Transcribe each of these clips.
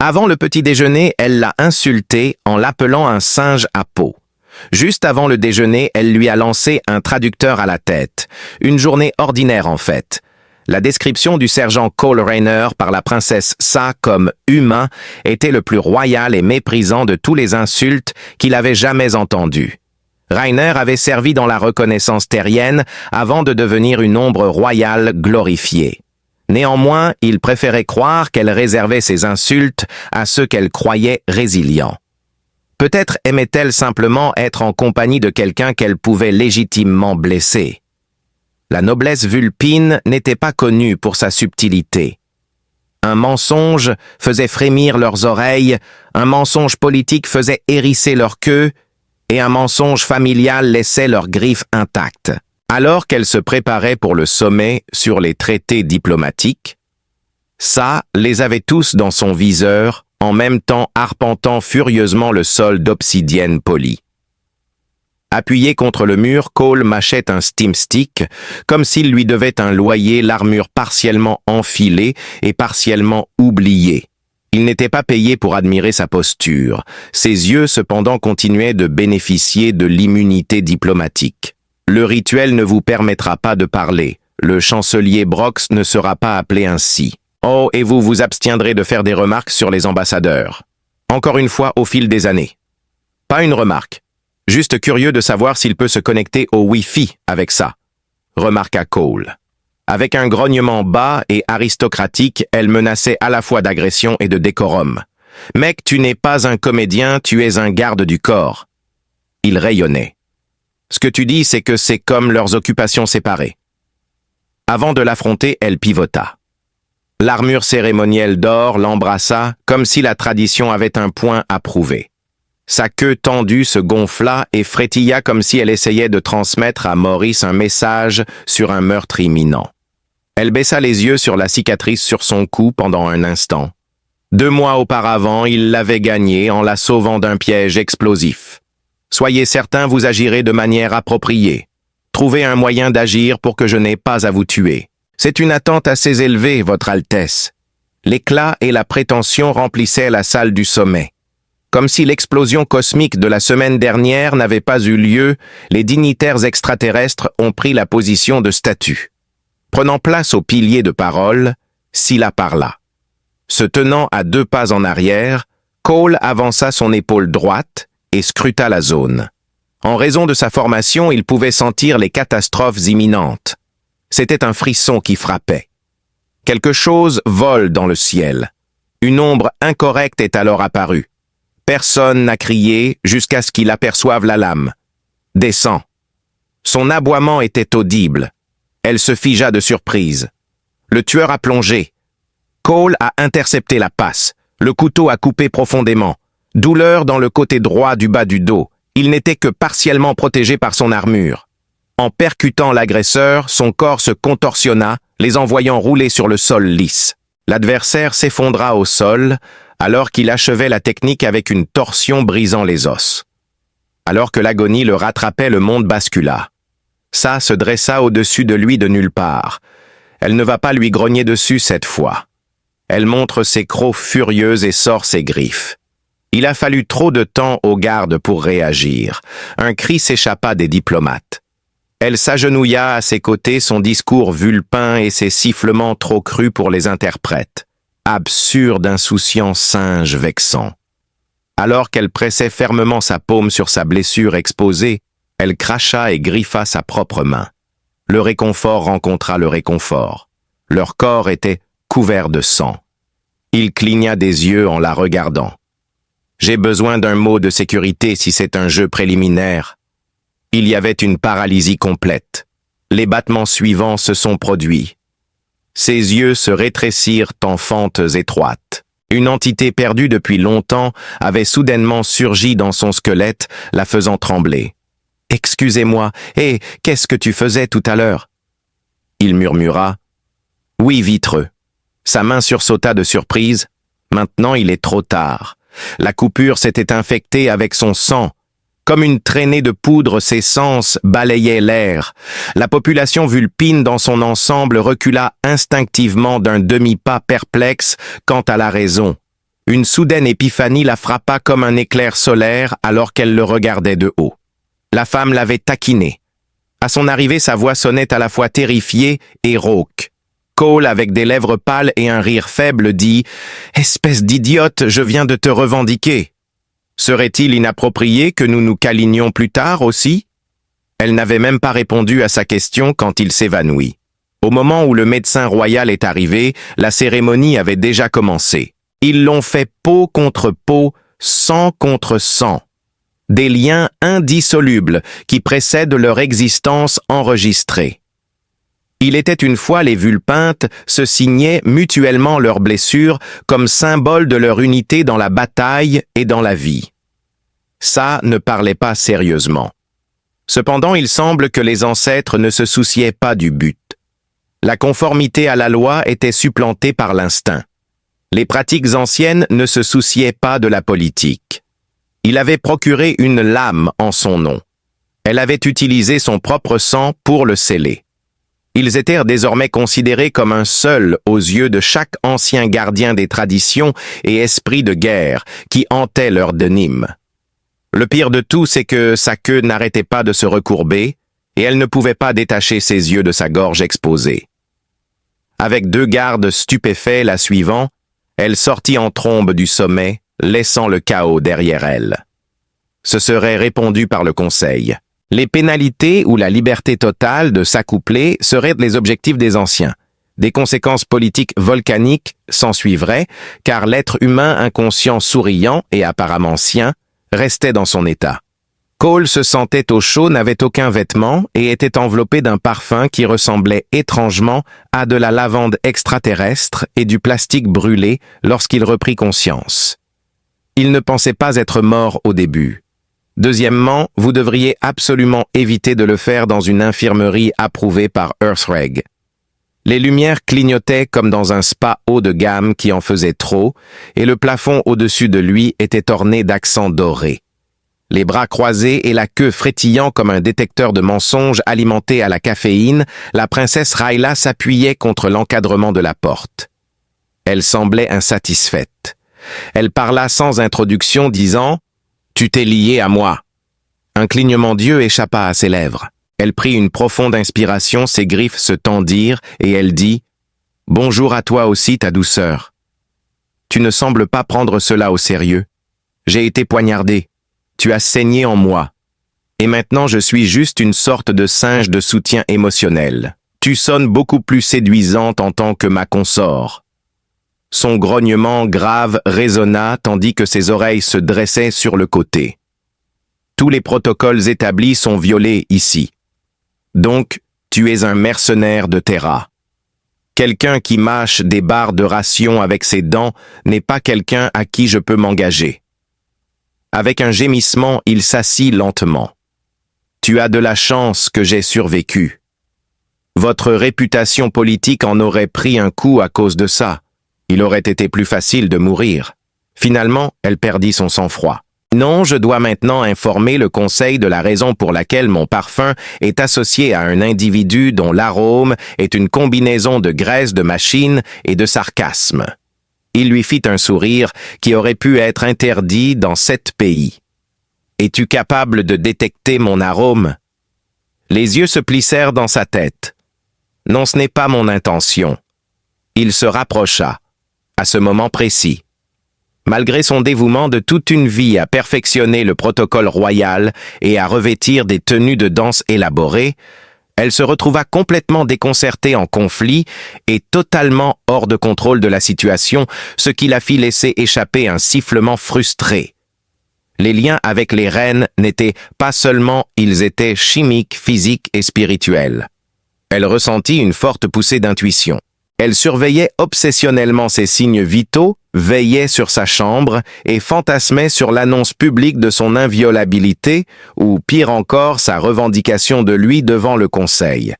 Avant le petit déjeuner, elle l'a insulté en l'appelant un singe à peau. Juste avant le déjeuner, elle lui a lancé un traducteur à la tête. Une journée ordinaire en fait. La description du sergent Cole Rayner par la princesse Sa comme humain était le plus royal et méprisant de tous les insultes qu'il avait jamais entendus. Rayner avait servi dans la reconnaissance terrienne avant de devenir une ombre royale glorifiée. Néanmoins, il préférait croire qu'elle réservait ses insultes à ceux qu'elle croyait résilients. Peut-être aimait-elle simplement être en compagnie de quelqu'un qu'elle pouvait légitimement blesser. La noblesse vulpine n'était pas connue pour sa subtilité. Un mensonge faisait frémir leurs oreilles, un mensonge politique faisait hérisser leur queue, et un mensonge familial laissait leurs griffes intactes. Alors qu'elle se préparait pour le sommet sur les traités diplomatiques, Sa les avait tous dans son viseur, en même temps arpentant furieusement le sol d'obsidienne polie. Appuyé contre le mur, Cole mâchait un steam stick, comme s'il lui devait un loyer, l'armure partiellement enfilée et partiellement oubliée. Il n'était pas payé pour admirer sa posture. Ses yeux cependant continuaient de bénéficier de l'immunité diplomatique. Le rituel ne vous permettra pas de parler. Le chancelier Brox ne sera pas appelé ainsi. Oh, et vous vous abstiendrez de faire des remarques sur les ambassadeurs. Encore une fois au fil des années. Pas une remarque. Juste curieux de savoir s'il peut se connecter au Wi-Fi avec ça, remarqua Cole. Avec un grognement bas et aristocratique, elle menaçait à la fois d'agression et de décorum. « Mec, tu n'es pas un comédien, tu es un garde du corps. » Il rayonnait. « Ce que tu dis, c'est que c'est comme leurs occupations séparées. » Avant de l'affronter, elle pivota. L'armure cérémonielle d'or l'embrassa comme si la tradition avait un point à prouver. Sa queue tendue se gonfla et frétilla comme si elle essayait de transmettre à Maurice un message sur un meurtre imminent. Elle baissa les yeux sur la cicatrice sur son cou pendant un instant. 2 mois auparavant, il l'avait gagnée en la sauvant d'un piège explosif. Soyez certain, vous agirez de manière appropriée. Trouvez un moyen d'agir pour que je n'ai pas à vous tuer. C'est une attente assez élevée, Votre Altesse. L'éclat et la prétention remplissaient la salle du sommet. Comme si l'explosion cosmique de la semaine dernière n'avait pas eu lieu, les dignitaires extraterrestres ont pris la position de statue. Prenant place au pilier de parole, Scylla parla. Se tenant à 2 pas en arrière, Cole avança son épaule droite et scruta la zone. En raison de sa formation, il pouvait sentir les catastrophes imminentes. C'était un frisson qui frappait. Quelque chose vole dans le ciel. Une ombre incorrecte est alors apparue. Personne n'a crié jusqu'à ce qu'il aperçoive la lame. Descend. Son aboiement était audible. Elle se figea de surprise. Le tueur a plongé. Cole a intercepté la passe. Le couteau a coupé profondément. Douleur dans le côté droit du bas du dos. Il n'était que partiellement protégé par son armure. En percutant l'agresseur, son corps se contorsionna, les envoyant rouler sur le sol lisse. L'adversaire s'effondra au sol, alors qu'il achevait la technique avec une torsion brisant les os. Alors que l'agonie le rattrapait, le monde bascula. Sa se dressa au-dessus de lui de nulle part. Elle ne va pas lui grogner dessus cette fois. Elle montre ses crocs furieux et sort ses griffes. Il a fallu trop de temps aux gardes pour réagir. Un cri s'échappa des diplomates. Elle s'agenouilla à ses côtés, son discours vulpin et ses sifflements trop crus pour les interprètes. Absurde, insouciant singe vexant. Alors qu'elle pressait fermement sa paume sur sa blessure exposée, elle cracha et griffa sa propre main. Le réconfort rencontra le réconfort. Leur corps était couvert de sang. Il cligna des yeux en la regardant. « J'ai besoin d'un mot de sécurité si c'est un jeu préliminaire. » Il y avait une paralysie complète. Les battements suivants se sont produits. Ses yeux se rétrécirent en fentes étroites. Une entité perdue depuis longtemps avait soudainement surgi dans son squelette, la faisant trembler. « Excusez-moi, qu'est-ce que tu faisais tout à l'heure » Il murmura. « Oui, vitreux. » Sa main sursauta de surprise. Maintenant, il est trop tard. La coupure s'était infectée avec son sang. Comme une traînée de poudre, ses sens balayaient l'air. La population vulpine dans son ensemble recula instinctivement d'un demi-pas perplexe quant à la raison. Une soudaine épiphanie la frappa comme un éclair solaire alors qu'elle le regardait de haut. La femme l'avait taquiné. À son arrivée, sa voix sonnait à la fois terrifiée et rauque. Cole, avec des lèvres pâles et un rire faible, dit « Espèce d'idiote, je viens de te revendiquer. Serait-il inapproprié que nous nous câlinions plus tard aussi ?» Elle n'avait même pas répondu à sa question quand il s'évanouit. Au moment où le médecin royal est arrivé, la cérémonie avait déjà commencé. Ils l'ont fait peau contre peau, sang contre sang. Des liens indissolubles qui précèdent leur existence enregistrée. Il était une fois les Vulpintes se signaient mutuellement leurs blessures comme symbole de leur unité dans la bataille et dans la vie. Ça ne parlait pas sérieusement. Cependant, il semble que les ancêtres ne se souciaient pas du but. La conformité à la loi était supplantée par l'instinct. Les pratiques anciennes ne se souciaient pas de la politique. Il avait procuré une lame en son nom. Elle avait utilisé son propre sang pour le sceller. Ils étaient désormais considérés comme un seul aux yeux de chaque ancien gardien des traditions et esprit de guerre qui hantait leur denim. Le pire de tout, c'est que sa queue n'arrêtait pas de se recourber et elle ne pouvait pas détacher ses yeux de sa gorge exposée. Avec 2 gardes stupéfaits la suivant, elle sortit en trombe du sommet, laissant le chaos derrière elle. Ce serait répondu par le Conseil. Les pénalités ou la liberté totale de s'accoupler seraient les objectifs des anciens. Des conséquences politiques volcaniques s'ensuivraient, car l'être humain inconscient souriant et apparemment sien restait dans son état. Cole se sentait au chaud, n'avait aucun vêtement et était enveloppé d'un parfum qui ressemblait étrangement à de la lavande extraterrestre et du plastique brûlé lorsqu'il reprit conscience. Il ne pensait pas être mort au début. Deuxièmement, vous devriez absolument éviter de le faire dans une infirmerie approuvée par Earthreg. Les lumières clignotaient comme dans un spa haut de gamme qui en faisait trop, et le plafond au-dessus de lui était orné d'accents dorés. Les bras croisés et la queue frétillant comme un détecteur de mensonges alimenté à la caféine, la princesse Rayla s'appuyait contre l'encadrement de la porte. Elle semblait insatisfaite. Elle parla sans introduction, disant « Tu t'es lié à moi ». Un clignement d'yeux échappa à ses lèvres. Elle prit une profonde inspiration, ses griffes se tendirent, et elle dit « Bonjour à toi aussi, ta douceur. Tu ne sembles pas prendre cela au sérieux. J'ai été poignardée. Tu as saigné en moi. Et maintenant je suis juste une sorte de singe de soutien émotionnel. Tu sonnes beaucoup plus séduisante en tant que ma consort. » Son grognement grave résonna tandis que ses oreilles se dressaient sur le côté. Tous les protocoles établis sont violés ici. Donc, tu es un mercenaire de Terra. Quelqu'un qui mâche des barres de ration avec ses dents n'est pas quelqu'un à qui je peux m'engager. Avec un gémissement, il s'assit lentement. Tu as de la chance que j'ai survécu. Votre réputation politique en aurait pris un coup à cause de ça. Il aurait été plus facile de mourir. Finalement, elle perdit son sang-froid. Non, je dois maintenant informer le Conseil de la raison pour laquelle mon parfum est associé à un individu dont l'arôme est une combinaison de graisse de machine et de sarcasme. Il lui fit un sourire qui aurait pu être interdit dans 7 pays. Es-tu capable de détecter mon arôme? Les yeux se plissèrent dans sa tête. Non, ce n'est pas mon intention. Il se rapprocha. À ce moment précis. Malgré son dévouement de toute une vie à perfectionner le protocole royal et à revêtir des tenues de danse élaborées, elle se retrouva complètement déconcertée en conflit et totalement hors de contrôle de la situation, ce qui la fit laisser échapper un sifflement frustré. Les liens avec les reines n'étaient pas seulement, ils étaient chimiques, physiques et spirituels. Elle ressentit une forte poussée d'intuition. Elle surveillait obsessionnellement ses signes vitaux, veillait sur sa chambre et fantasmait sur l'annonce publique de son inviolabilité ou, pire encore, sa revendication de lui devant le Conseil.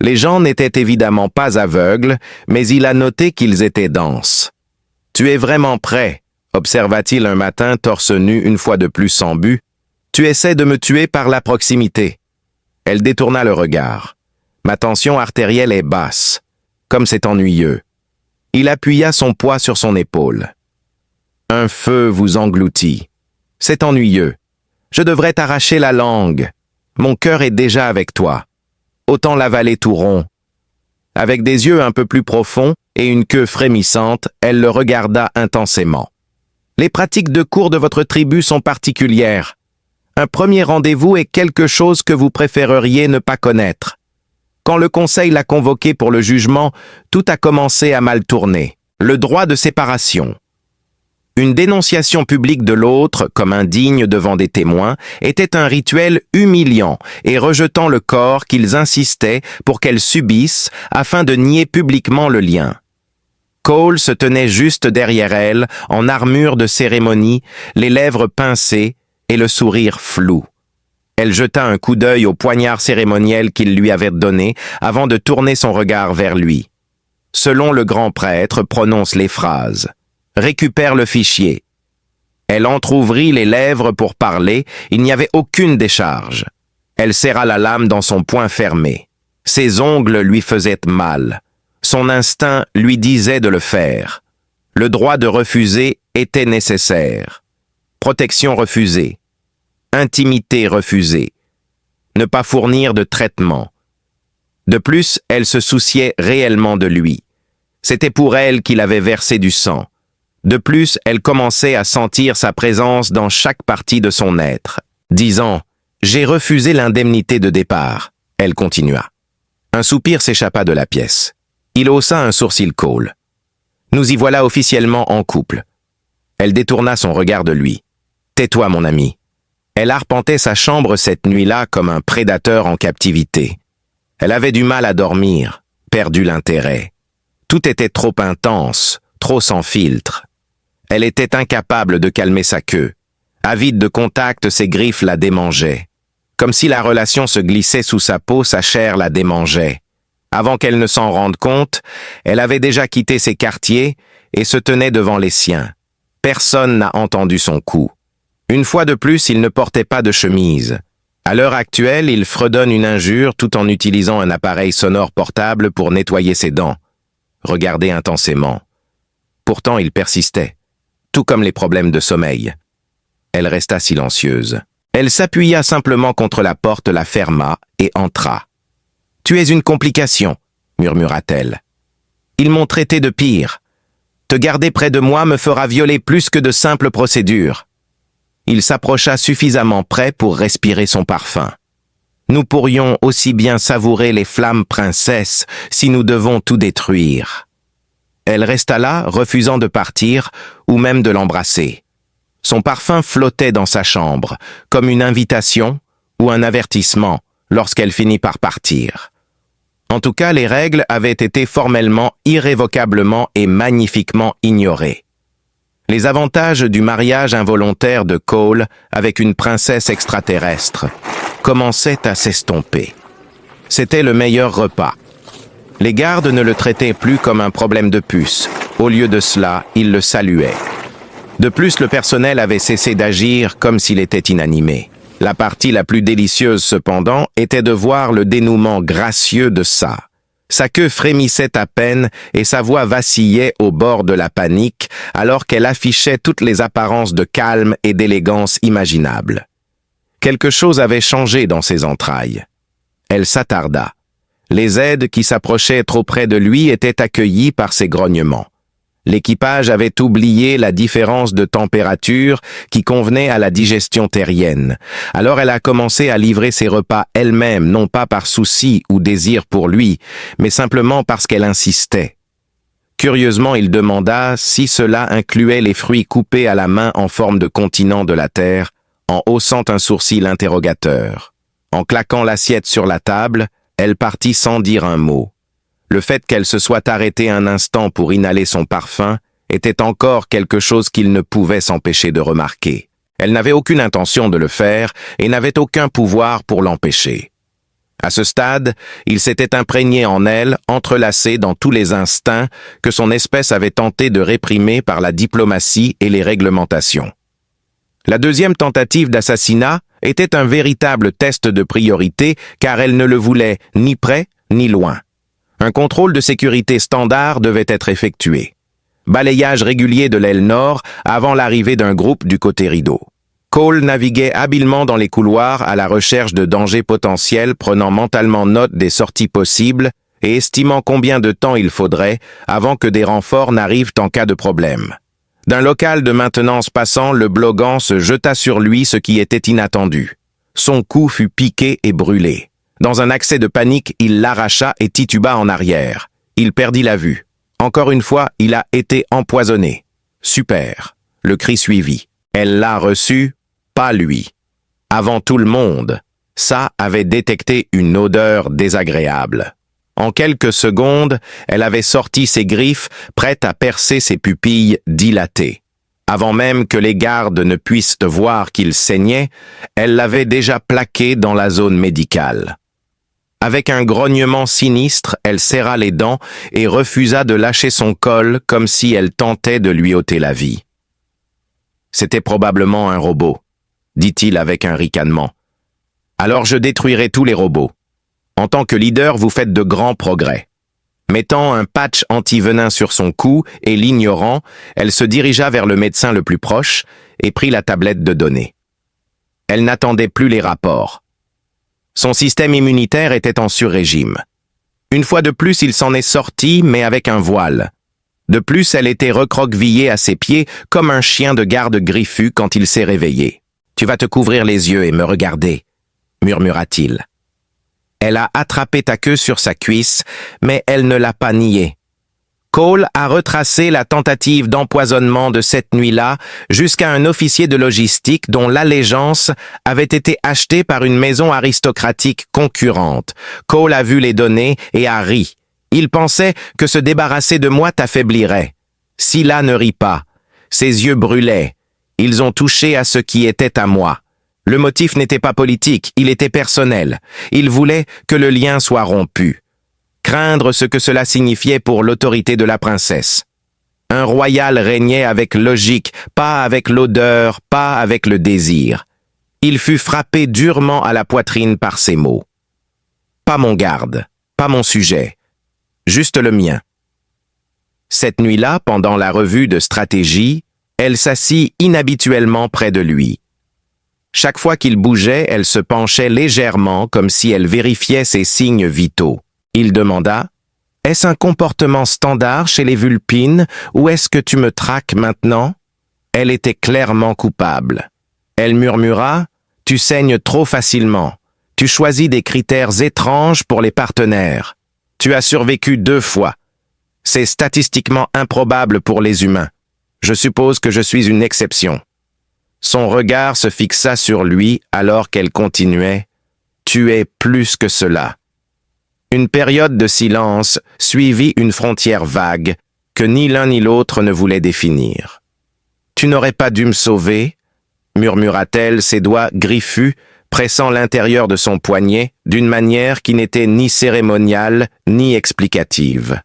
Les gens n'étaient évidemment pas aveugles, mais il a noté qu'ils étaient denses. « Tu es vraiment prêt ?» observa-t-il un matin torse nu une fois de plus sans but. « Tu essaies de me tuer par la proximité. » Elle détourna le regard. « Ma tension artérielle est basse. Comme c'est ennuyeux. » Il appuya son poids sur son épaule. Un feu vous engloutit. C'est ennuyeux. Je devrais t'arracher la langue. Mon cœur est déjà avec toi. Autant l'avaler tout rond. Avec des yeux un peu plus profonds et une queue frémissante, elle le regarda intensément. Les pratiques de cour de votre tribu sont particulières. Un premier rendez-vous est quelque chose que vous préféreriez ne pas connaître. Quand le conseil l'a convoqué pour le jugement, tout a commencé à mal tourner. Le droit de séparation. Une dénonciation publique de l'autre, comme indigne devant des témoins, était un rituel humiliant et rejetant le corps qu'ils insistaient pour qu'elle subisse afin de nier publiquement le lien. Cole se tenait juste derrière elle, en armure de cérémonie, les lèvres pincées et le sourire flou. Elle jeta un coup d'œil au poignard cérémoniel qu'il lui avait donné avant de tourner son regard vers lui. Selon le grand prêtre, prononce les phrases. Récupère le fichier. Elle entr'ouvrit les lèvres pour parler, il n'y avait aucune décharge. Elle serra la lame dans son poing fermé. Ses ongles lui faisaient mal. Son instinct lui disait de le faire. Le droit de refuser était nécessaire. Protection refusée. Intimité refusée. Ne pas fournir de traitement. De plus, elle se souciait réellement de lui. C'était pour elle qu'il avait versé du sang. De plus, elle commençait à sentir sa présence dans chaque partie de son être. Disant « J'ai refusé l'indemnité de départ », elle continua. Un soupir s'échappa de la pièce. Il haussa un sourcil Cole. « Nous y voilà officiellement en couple. » Elle détourna son regard de lui. « Tais-toi, mon ami. » Elle arpentait sa chambre cette nuit-là comme un prédateur en captivité. Elle avait du mal à dormir, perdu l'intérêt. Tout était trop intense, trop sans filtre. Elle était incapable de calmer sa queue. Avide de contact, ses griffes la démangeaient. Comme si la relation se glissait sous sa peau, sa chair la démangeait. Avant qu'elle ne s'en rende compte, elle avait déjà quitté ses quartiers et se tenait devant les siens. Personne n'a entendu son coup. Une fois de plus, il ne portait pas de chemise. À l'heure actuelle, il fredonne une injure tout en utilisant un appareil sonore portable pour nettoyer ses dents. Regardez intensément. Pourtant, il persistait, tout comme les problèmes de sommeil. Elle resta silencieuse. Elle s'appuya simplement contre la porte, la ferma et entra. « Tu es une complication », murmura-t-elle. « Ils m'ont traité de pire. Te garder près de moi me fera violer plus que de simples procédures. » Il s'approcha suffisamment près pour respirer son parfum. « Nous pourrions aussi bien savourer les flammes princesses si nous devons tout détruire. » Elle resta là, refusant de partir ou même de l'embrasser. Son parfum flottait dans sa chambre, comme une invitation ou un avertissement lorsqu'elle finit par partir. En tout cas, les règles avaient été formellement, irrévocablement et magnifiquement ignorées. Les avantages du mariage involontaire de Cole avec une princesse extraterrestre commençaient à s'estomper. C'était le meilleur repas. Les gardes ne le traitaient plus comme un problème de puce. Au lieu de cela, ils le saluaient. De plus, le personnel avait cessé d'agir comme s'il était inanimé. La partie la plus délicieuse, cependant, était de voir le dénouement gracieux de ça. Sa queue frémissait à peine et sa voix vacillait au bord de la panique alors qu'elle affichait toutes les apparences de calme et d'élégance imaginables. Quelque chose avait changé dans ses entrailles. Elle s'attarda. Les aides qui s'approchaient trop près de lui étaient accueillis par ses grognements. L'équipage avait oublié la différence de température qui convenait à la digestion terrienne. Alors elle a commencé à livrer ses repas elle-même, non pas par souci ou désir pour lui, mais simplement parce qu'elle insistait. Curieusement, il demanda si cela incluait les fruits coupés à la main en forme de continent de la terre, en haussant un sourcil interrogateur. En claquant l'assiette sur la table, elle partit sans dire un mot. Le fait qu'elle se soit arrêtée un instant pour inhaler son parfum était encore quelque chose qu'il ne pouvait s'empêcher de remarquer. Elle n'avait aucune intention de le faire et n'avait aucun pouvoir pour l'empêcher. À ce stade, il s'était imprégné en elle, entrelacé dans tous les instincts que son espèce avait tenté de réprimer par la diplomatie et les réglementations. La deuxième tentative d'assassinat était un véritable test de priorité car elle ne le voulait ni près ni loin. Un contrôle de sécurité standard devait être effectué. balayage régulier de l'aile nord avant l'arrivée d'un groupe du côté rideau. Cole naviguait habilement dans les couloirs à la recherche de dangers potentiels, prenant mentalement note des sorties possibles et estimant combien de temps il faudrait avant que des renforts n'arrivent en cas de problème. D'un local de maintenance passant, le Blogan se jeta sur lui, ce qui était inattendu. Son cou fut piqué et brûlé. Dans un accès de panique, il l'arracha et tituba en arrière. Il perdit la vue. Encore une fois, il a été empoisonné. Super. Le cri suivit. Elle l'a reçu, pas lui. Avant tout le monde, ça avait détecté une odeur désagréable. En quelques secondes, elle avait sorti ses griffes, prête à percer ses pupilles dilatées. Avant même que les gardes ne puissent voir qu'il saignait, elle l'avait déjà plaqué dans la zone médicale. Avec un grognement sinistre, elle serra les dents et refusa de lâcher son col comme si elle tentait de lui ôter la vie. C'était probablement un robot, dit-il avec un ricanement. Alors je détruirai tous les robots. En tant que leader, vous faites de grands progrès. Mettant un patch anti-venin sur son cou et l'ignorant, elle se dirigea vers le médecin le plus proche et prit la tablette de données. Elle n'attendait plus les rapports. Son système immunitaire était en sur-régime. Une fois de plus, il s'en est sorti, mais avec un voile. De plus, elle était recroquevillée à ses pieds comme un chien de garde griffu quand il s'est réveillé. « Tu vas te couvrir les yeux et me regarder », murmura-t-il. Elle a attrapé ta queue sur sa cuisse, mais elle ne l'a pas nié. Cole a retracé la tentative d'empoisonnement de cette nuit-là jusqu'à un officier de logistique dont l'allégeance avait été achetée par une maison aristocratique concurrente. Cole a vu les données et a ri. Il pensait que se débarrasser de moi t'affaiblirait. Scylla ne rit pas. Ses yeux brûlaient. Ils ont touché à ce qui était à moi. Le motif n'était pas politique, il était personnel. Il voulait que le lien soit rompu. Craindre ce que cela signifiait pour l'autorité de la princesse. Un royal régnait avec logique, pas avec l'odeur, pas avec le désir. Il fut frappé durement à la poitrine par ces mots. Pas mon garde, pas mon sujet, juste le mien. Cette nuit-là, pendant la revue de stratégie, elle s'assit inhabituellement près de lui. Chaque fois qu'il bougeait, elle se penchait légèrement comme si elle vérifiait ses signes vitaux. Il demanda « Est-ce un comportement standard chez les Vulpines ou est-ce que tu me traques maintenant ?» Elle était clairement coupable. Elle murmura « Tu saignes trop facilement. Tu choisis des critères étranges pour les partenaires. Tu as survécu 2 fois. C'est statistiquement improbable pour les humains. Je suppose que je suis une exception. » Son regard se fixa sur lui alors qu'elle continuait « Tu es plus que cela. » Une période de silence suivit une frontière vague que ni l'un ni l'autre ne voulait définir. « Tu n'aurais pas dû me sauver ?» murmura-t-elle, ses doigts griffus pressant l'intérieur de son poignet d'une manière qui n'était ni cérémoniale ni explicative.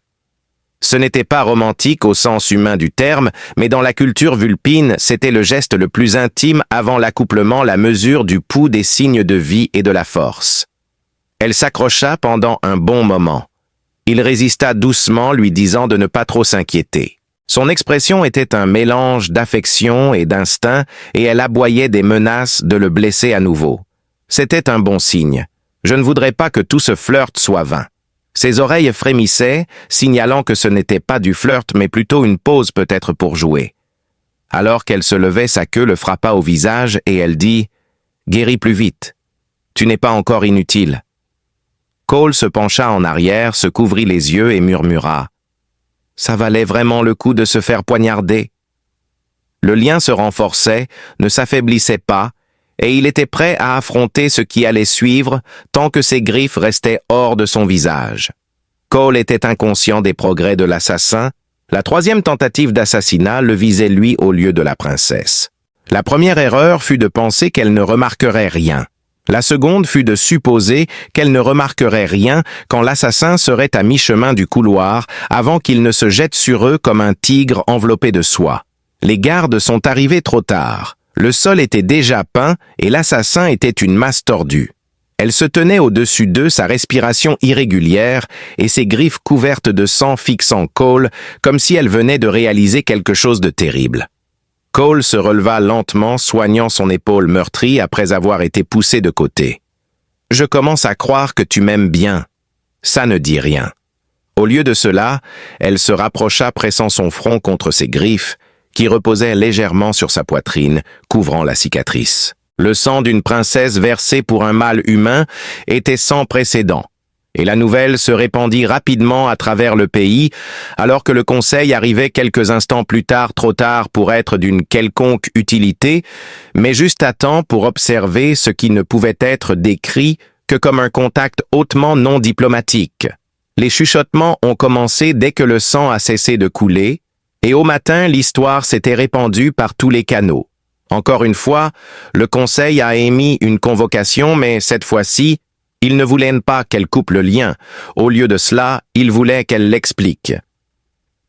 Ce n'était pas romantique au sens humain du terme, mais dans la culture vulpine, c'était le geste le plus intime avant l'accouplement, la mesure du pouls des signes de vie et de la force. Elle s'accrocha pendant un bon moment. Il résista doucement, lui disant de ne pas trop s'inquiéter. Son expression était un mélange d'affection et d'instinct, et elle aboyait des menaces de le blesser à nouveau. C'était un bon signe. Je ne voudrais pas que tout ce flirt soit vain. Ses oreilles frémissaient, signalant que ce n'était pas du flirt, mais plutôt une pause peut-être pour jouer. Alors qu'elle se levait, sa queue le frappa au visage et elle dit « Guéris plus vite. Tu n'es pas encore inutile. » Cole se pencha en arrière, se couvrit les yeux et murmura « Ça valait vraiment le coup de se faire poignarder. » Le lien se renforçait, ne s'affaiblissait pas, et il était prêt à affronter ce qui allait suivre tant que ses griffes restaient hors de son visage. Cole était inconscient des progrès de l'assassin. La 3e tentative d'assassinat le visait lui au lieu de la princesse. La première erreur fut de penser qu'elle ne remarquerait rien. La seconde fut de supposer qu'elle ne remarquerait rien quand l'assassin serait à mi-chemin du couloir avant qu'il ne se jette sur eux comme un tigre enveloppé de soie. Les gardes sont arrivés trop tard. Le sol était déjà peint et l'assassin était une masse tordue. Elle se tenait au-dessus d'eux, sa respiration irrégulière et ses griffes couvertes de sang fixant Cole comme si elle venait de réaliser quelque chose de terrible. Cole se releva lentement, soignant son épaule meurtrie après avoir été poussé de côté. « Je commence à croire que tu m'aimes bien. Ça ne dit rien. » Au lieu de cela, elle se rapprocha pressant son front contre ses griffes, qui reposaient légèrement sur sa poitrine, couvrant la cicatrice. Le sang d'une princesse versé pour un mâle humain était sans précédent, et la nouvelle se répandit rapidement à travers le pays, alors que le conseil arrivait quelques instants plus tard, trop tard pour être d'une quelconque utilité, mais juste à temps pour observer ce qui ne pouvait être décrit que comme un contact hautement non diplomatique. Les chuchotements ont commencé dès que le sang a cessé de couler, et au matin, l'histoire s'était répandue par tous les canaux. Encore une fois, le conseil a émis une convocation, mais cette fois-ci, il ne voulait pas qu'elle coupe le lien. Au lieu de cela, il voulait qu'elle l'explique.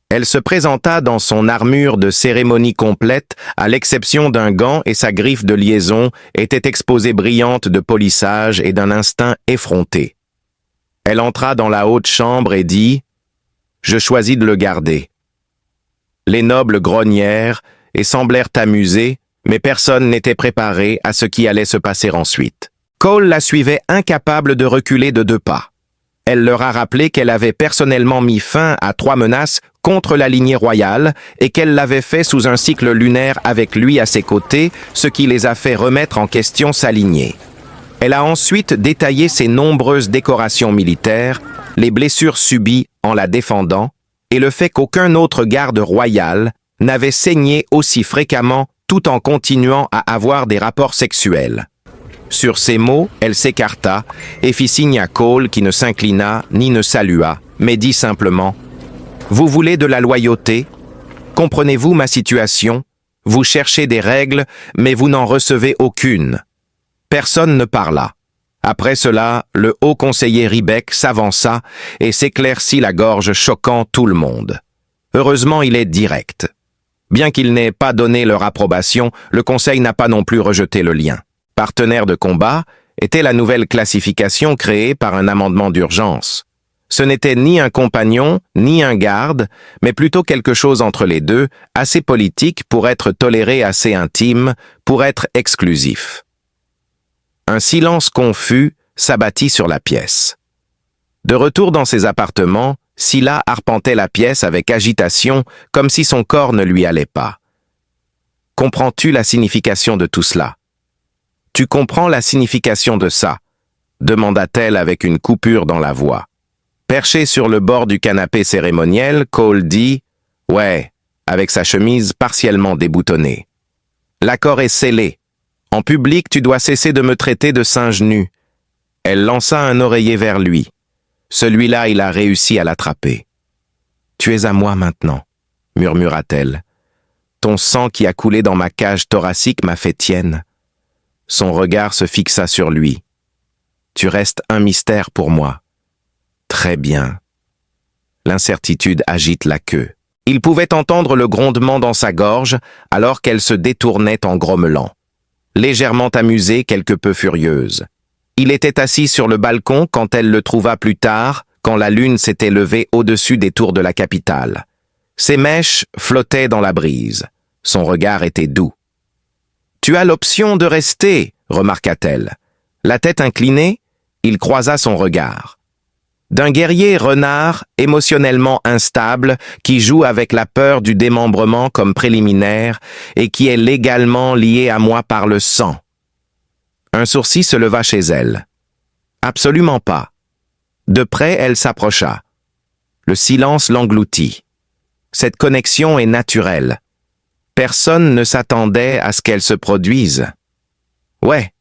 Elle se présenta dans son armure de cérémonie complète, à l'exception d'un gant et sa griffe de liaison était exposée brillante de polissage et d'un instinct effronté. Elle entra dans la haute chambre et dit « Je choisis de le garder. » Les nobles grognèrent et semblèrent amusés, mais personne n'était préparé à ce qui allait se passer ensuite. Cole la suivait incapable de reculer de 2 pas. Elle leur a rappelé qu'elle avait personnellement mis fin à 3 menaces contre la lignée royale et qu'elle l'avait fait sous un cycle lunaire avec lui à ses côtés, ce qui les a fait remettre en question sa lignée. Elle a ensuite détaillé ses nombreuses décorations militaires, les blessures subies en la défendant et le fait qu'aucun autre garde royal n'avait saigné aussi fréquemment tout en continuant à avoir des rapports sexuels. Sur ces mots, elle s'écarta et fit signe à Cole qui ne s'inclina ni ne salua, mais dit simplement « Vous voulez de la loyauté? Comprenez-vous ma situation? Vous cherchez des règles, mais vous n'en recevez aucune. » Personne ne parla. Après cela, le haut conseiller Riebeck s'avança et s'éclaircit la gorge, choquant tout le monde. Heureusement, il est direct. Bien qu'il n'ait pas donné leur approbation, le Conseil n'a pas non plus rejeté le lien. Partenaire de combat était la nouvelle classification créée par un amendement d'urgence. Ce n'était ni un compagnon, ni un garde, mais plutôt quelque chose entre les deux, assez politique pour être toléré, assez intime pour être exclusif. Un silence confus s'abattit sur la pièce. De retour dans ses appartements, Scylla arpentait la pièce avec agitation, comme si son corps ne lui allait pas. « Comprends-tu la signification de tout cela? »« Tu comprends la signification de ça ?» demanda-t-elle avec une coupure dans la voix. Perché sur le bord du canapé cérémoniel, Cole dit « Ouais », avec sa chemise partiellement déboutonnée. « L'accord est scellé. En public, tu dois cesser de me traiter de singe nu. » Elle lança un oreiller vers lui. Celui-là, il a réussi à l'attraper. « Tu es à moi maintenant, » murmura-t-elle. « Ton sang qui a coulé dans ma cage thoracique m'a fait tienne. » Son regard se fixa sur lui. « Tu restes un mystère pour moi. » « Très bien. » L'incertitude agite la queue. Il pouvait entendre le grondement dans sa gorge alors qu'elle se détournait en grommelant. Légèrement amusée, quelque peu furieuse. Il était assis sur le balcon quand elle le trouva plus tard, quand la lune s'était levée au-dessus des tours de la capitale. Ses mèches flottaient dans la brise. Son regard était doux. « Tu as l'option de rester, » remarqua-t-elle. La tête inclinée, il croisa son regard. D'un guerrier renard, émotionnellement instable, qui joue avec la peur du démembrement comme préliminaire et qui est légalement lié à moi par le sang. Un sourcil se leva chez elle. Absolument pas. De près, elle s'approcha. Le silence l'engloutit. Cette connexion est naturelle. Personne ne s'attendait à ce qu'elle se produise. « Ouais »,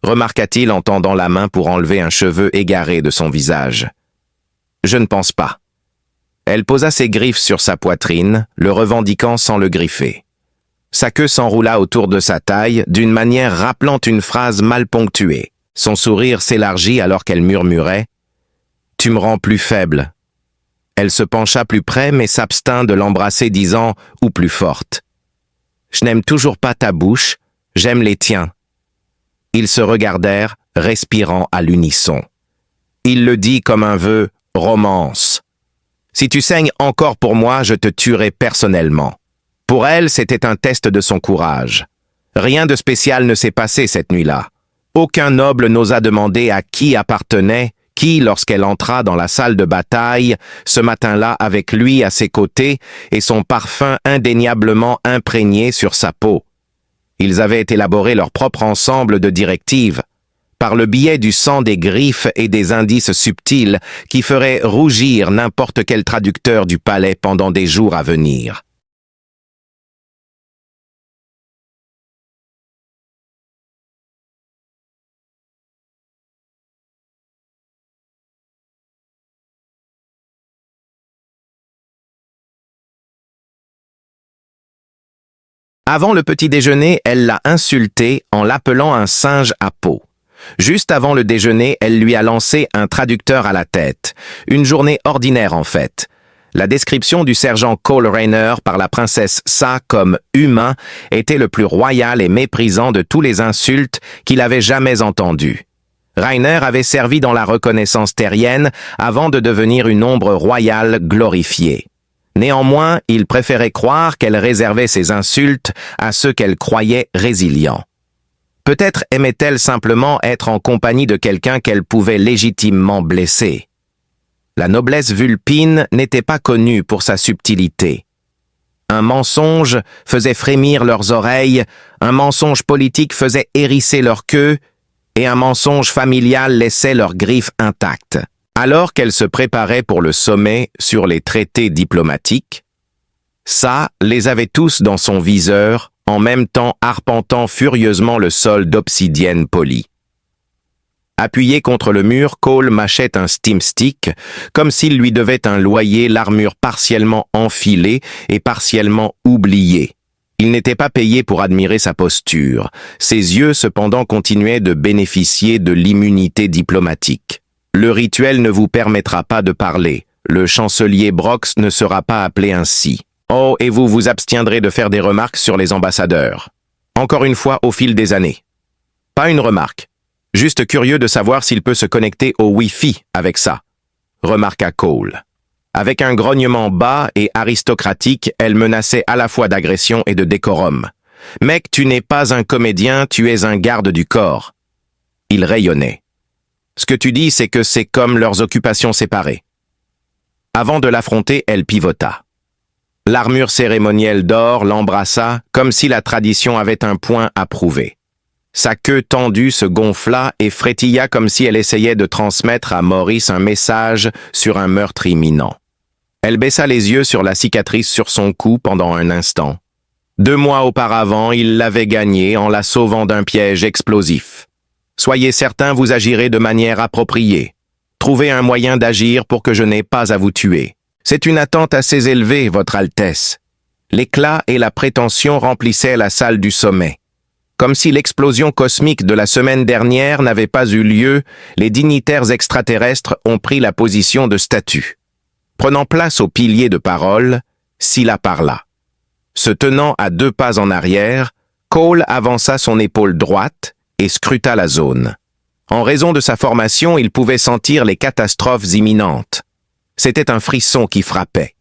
remarqua-t-il en tendant la main pour enlever un cheveu égaré de son visage. « Je ne pense pas. » Elle posa ses griffes sur sa poitrine, le revendiquant sans le griffer. Sa queue s'enroula autour de sa taille d'une manière rappelant une phrase mal ponctuée. Son sourire s'élargit alors qu'elle murmurait « Tu me rends plus faible. » Elle se pencha plus près mais s'abstint de l'embrasser disant « ou plus forte. » « Je n'aime toujours pas ta bouche, j'aime les tiens. » Ils se regardèrent, respirant à l'unisson. Il le dit comme un vœu, romance. Si tu saignes encore pour moi, je te tuerai personnellement. Pour elle, c'était un test de son courage. Rien de spécial ne s'est passé cette nuit-là. Aucun noble n'osa demander à qui appartenait, qui, lorsqu'elle entra dans la salle de bataille, ce matin-là avec lui à ses côtés et son parfum indéniablement imprégné sur sa peau. Ils avaient élaboré leur propre ensemble de directives, par le biais du sang des griffes et des indices subtils qui feraient rougir n'importe quel traducteur du palais pendant des jours à venir. Avant le petit déjeuner, elle l'a insulté en l'appelant un singe à peau. Juste avant le déjeuner, elle lui a lancé un traducteur à la tête. Une journée ordinaire en fait. La description du sergent Cole Rayner par la princesse Sa comme humain était le plus royal et méprisant de tous les insultes qu'il avait jamais entendus. Rayner avait servi dans la reconnaissance terrienne avant de devenir une ombre royale glorifiée. Néanmoins, il préférait croire qu'elle réservait ses insultes à ceux qu'elle croyait résilients. Peut-être aimait-elle simplement être en compagnie de quelqu'un qu'elle pouvait légitimement blesser. La noblesse vulpine n'était pas connue pour sa subtilité. Un mensonge faisait frémir leurs oreilles, un mensonge politique faisait hérisser leur queue, et un mensonge familial laissait leurs griffes intactes. Alors qu'elle se préparait pour le sommet sur les traités diplomatiques, Sa les avait tous dans son viseur, en même temps arpentant furieusement le sol d'obsidienne polie. Appuyé contre le mur, Cole mâchait un steam stick, comme s'il lui devait un loyer, l'armure partiellement enfilée et partiellement oubliée. Il n'était pas payé pour admirer sa posture. Ses yeux, cependant, continuaient de bénéficier de l'immunité diplomatique. Le rituel ne vous permettra pas de parler. Le chancelier Brox ne sera pas appelé ainsi. Oh, et vous vous abstiendrez de faire des remarques sur les ambassadeurs. Encore une fois, au fil des années. Pas une remarque. Juste curieux de savoir s'il peut se connecter au Wi-Fi avec ça, remarqua Cole. Avec un grognement bas et aristocratique, elle menaçait à la fois d'agression et de décorum. « Mec, tu n'es pas un comédien, tu es un garde du corps. » Il rayonnait. « Ce que tu dis, c'est que c'est comme leurs occupations séparées. » Avant de l'affronter, elle pivota. L'armure cérémonielle d'or l'embrassa comme si la tradition avait un point à prouver. Sa queue tendue se gonfla et frétilla comme si elle essayait de transmettre à Maurice un message sur un meurtre imminent. Elle baissa les yeux sur la cicatrice sur son cou pendant un instant. 2 mois auparavant, il l'avait gagnée en la sauvant d'un piège explosif. Soyez certain, vous agirez de manière appropriée. Trouvez un moyen d'agir pour que je n'ai pas à vous tuer. C'est une attente assez élevée, Votre Altesse. L'éclat et la prétention remplissaient la salle du sommet. Comme si l'explosion cosmique de la semaine dernière n'avait pas eu lieu, les dignitaires extraterrestres ont pris la position de statue. Prenant place au pilier de parole, Scylla parla. Se tenant à 2 pas en arrière, Cole avança son épaule droite et scruta la zone. En raison de sa formation, il pouvait sentir les catastrophes imminentes. C'était un frisson qui frappait.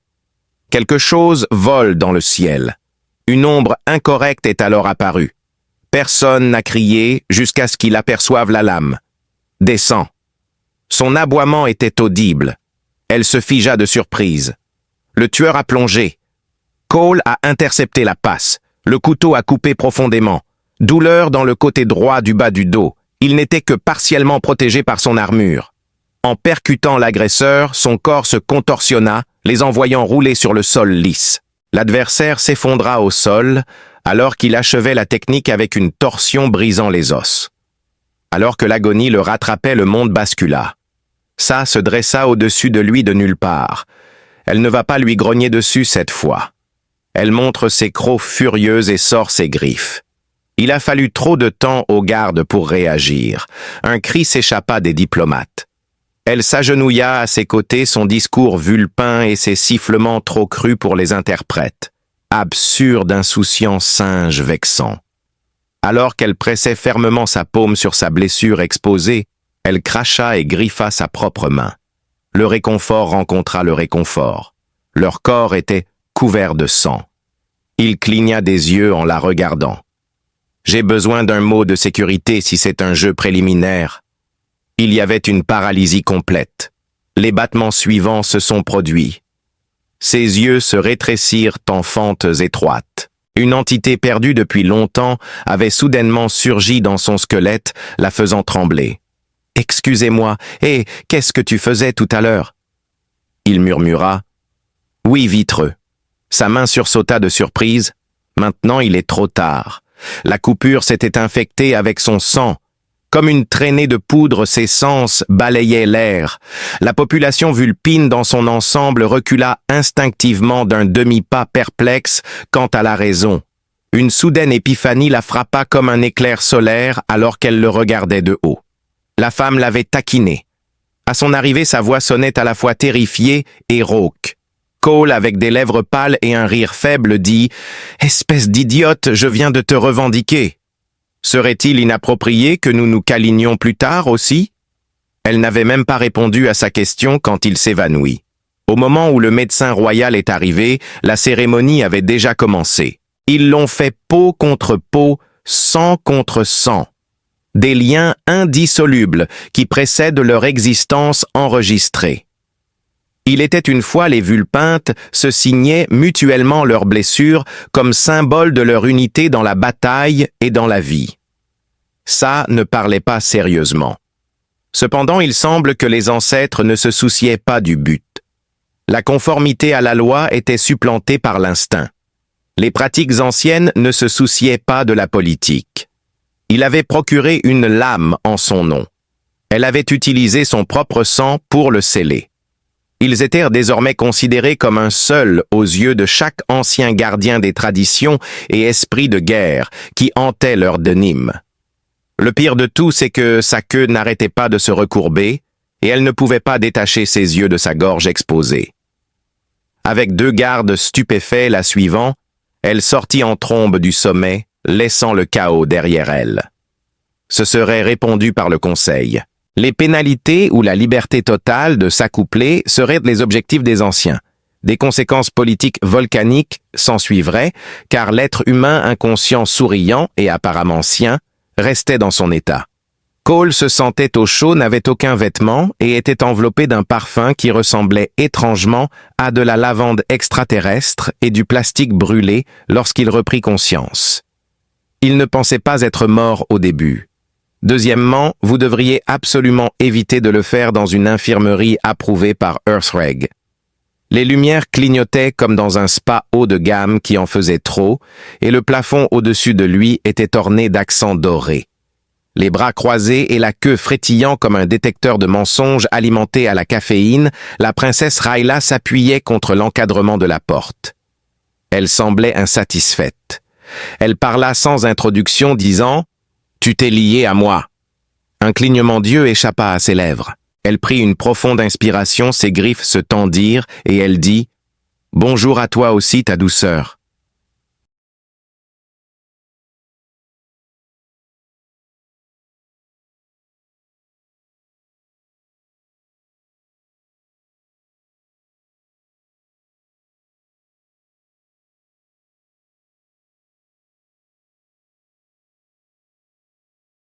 Quelque chose vole dans le ciel. Une ombre incorrecte est alors apparue. Personne n'a crié jusqu'à ce qu'il aperçoive la lame. Descend. Son aboiement était audible. Elle se figea de surprise. Le tueur a plongé. Cole a intercepté la passe. Le couteau a coupé profondément. Douleur dans le côté droit du bas du dos. Il n'était que partiellement protégé par son armure. En percutant l'agresseur, son corps se contorsionna, les envoyant rouler sur le sol lisse. L'adversaire s'effondra au sol, alors qu'il achevait la technique avec une torsion brisant les os. Alors que l'agonie le rattrapait, le monde bascula. Sa se dressa au-dessus de lui de nulle part. Elle ne va pas lui grogner dessus cette fois. Elle montre ses crocs furieuses et sort ses griffes. Il a fallu trop de temps aux gardes pour réagir. Un cri s'échappa des diplomates. Elle s'agenouilla à ses côtés, son discours vulpin et ses sifflements trop crus pour les interprètes. Absurde insouciant singe vexant. Alors qu'elle pressait fermement sa paume sur sa blessure exposée, elle cracha et griffa sa propre main. Le réconfort rencontra le réconfort. Leur corps était couvert de sang. Il cligna des yeux en la regardant. « J'ai besoin d'un mot de sécurité si c'est un jeu préliminaire. » Il y avait une paralysie complète. Les battements suivants se sont produits. Ses yeux se rétrécirent en fentes étroites. Une entité perdue depuis longtemps avait soudainement surgi dans son squelette, la faisant trembler. « Excusez-moi, qu'est-ce que tu faisais tout à l'heure » Il murmura. « Oui, vitreux. » Sa main sursauta de surprise. Maintenant, il est trop tard. La coupure s'était infectée avec son sang. Comme une traînée de poudre, ses sens balayaient l'air. La population vulpine dans son ensemble recula instinctivement d'un demi-pas perplexe quant à la raison. Une soudaine épiphanie la frappa comme un éclair solaire alors qu'elle le regardait de haut. La femme l'avait taquiné. À son arrivée, sa voix sonnait à la fois terrifiée et rauque. Cole, avec des lèvres pâles et un rire faible, dit « Espèce d'idiote, je viens de te revendiquer. » Serait-il inapproprié que nous nous câlinions plus tard aussi? Elle n'avait même pas répondu à sa question quand il s'évanouit. Au moment où le médecin royal est arrivé, la cérémonie avait déjà commencé. Ils l'ont fait peau contre peau, sang contre sang. Des liens indissolubles qui précèdent leur existence enregistrée. Il était une fois les Vulpintes se signaient mutuellement leurs blessures comme symbole de leur unité dans la bataille et dans la vie. Ça ne parlait pas sérieusement. Cependant, il semble que les ancêtres ne se souciaient pas du but. La conformité à la loi était supplantée par l'instinct. Les pratiques anciennes ne se souciaient pas de la politique. Il avait procuré une lame en son nom. Elle avait utilisé son propre sang pour le sceller. Ils étaient désormais considérés comme un seul aux yeux de chaque ancien gardien des traditions et esprit de guerre qui hantait leur denim. Le pire de tout, c'est que sa queue n'arrêtait pas de se recourber et elle ne pouvait pas détacher ses yeux de sa gorge exposée. Avec 2 gardes stupéfaits la suivant, elle sortit en trombe du sommet, laissant le chaos derrière elle. Ce serait répondu par le Conseil. Les pénalités ou la liberté totale de s'accoupler seraient les objectifs des anciens. Des conséquences politiques volcaniques s'ensuivraient, car l'être humain inconscient souriant et apparemment sien restait dans son état. Cole se sentait au chaud, n'avait aucun vêtement et était enveloppé d'un parfum qui ressemblait étrangement à de la lavande extraterrestre et du plastique brûlé lorsqu'il reprit conscience. Il ne pensait pas être mort au début. Deuxièmement, vous devriez absolument éviter de le faire dans une infirmerie approuvée par Earthreg. Les lumières clignotaient comme dans un spa haut de gamme qui en faisait trop, et le plafond au-dessus de lui était orné d'accents dorés. Les bras croisés et la queue frétillant comme un détecteur de mensonges alimenté à la caféine, la princesse Rayla s'appuyait contre l'encadrement de la porte. Elle semblait insatisfaite. Elle parla sans introduction, disant « Tu t'es lié à moi ». Un clignement d'yeux échappa à ses lèvres. Elle prit une profonde inspiration, ses griffes se tendirent et elle dit « Bonjour à toi aussi, ta douceur ».